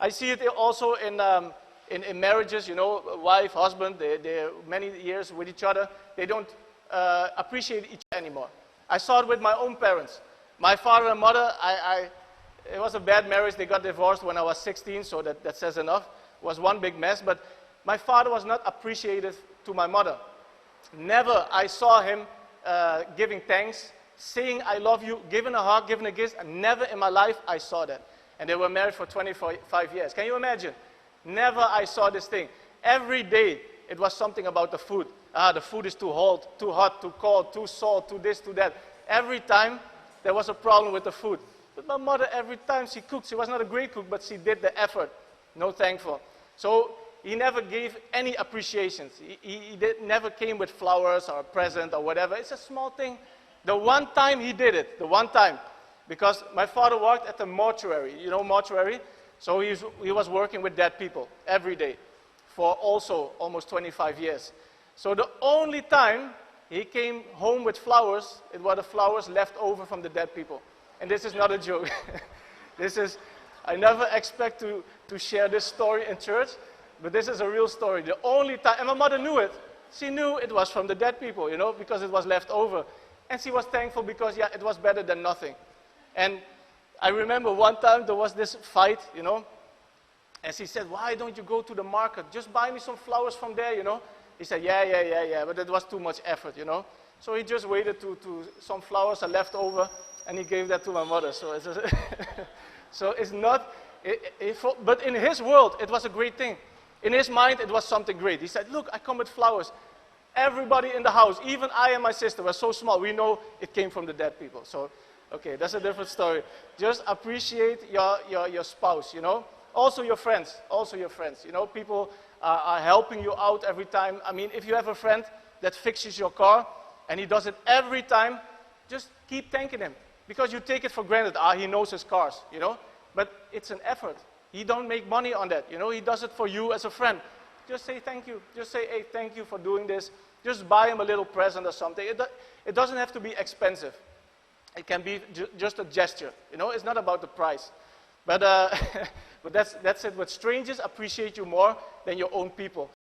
I see it also in marriages, you know, wife, husband, they're many years with each other. They don't appreciate each other anymore. I saw it with my own parents. My father and mother, it was a bad marriage. They got divorced when I was 16, so that says enough. It was one big mess, but my father was not appreciative to my mother. Never I saw him giving thanks, saying I love you, giving a hug, giving a kiss, and never in my life I saw that. And they were married for 25 years. Can you imagine? Never I saw this thing. Every day it was something about the food. The food is too hot, too cold, too salt, too this, too that. Every time there was a problem with the food. But my mother, every time she cooked, she was not a great cook, but she did the effort. No thankful. So he never gave any appreciations. He never came with flowers or a present or whatever. It's a small thing. The one time he did it, the one time, because my father worked at the mortuary. You know mortuary? So he was working with dead people every day for also almost 25 years. So the only time he came home with flowers, it were the flowers left over from the dead people. And this is not a joke. I never expect to share this story in church, but this is a real story. The only time, and my mother knew it. She knew it was from the dead people, you know, because it was left over. And she was thankful because, yeah, it was better than nothing. And I remember one time there was this fight, you know, and she said, why don't you go to the market? Just buy me some flowers from there, you know. He said, yeah, but it was too much effort, you know. So he just waited to some flowers are left over, and he gave that to my mother. So it's, so it's not, but in his world, it was a great thing. In his mind, it was something great. He said, look, I come with flowers. Everybody in the house, even I and my sister, were so small. We know it came from the dead people. So, okay, that's a different story. Just appreciate your spouse, you know. Also your friends, you know. People are helping you out every time. I mean, if you have a friend that fixes your car, and he does it every time, just keep thanking him. Because you take it for granted, he knows his cars, you know. But it's an effort. He don't make money on that, you know. He does it for you as a friend. Just say thank you. Just say, hey, thank you for doing this. Just buy him a little present or something. It doesn't have to be expensive. It can be just a gesture, you know. It's not about the price. But, but that's it. With strangers, appreciate you more than your own people.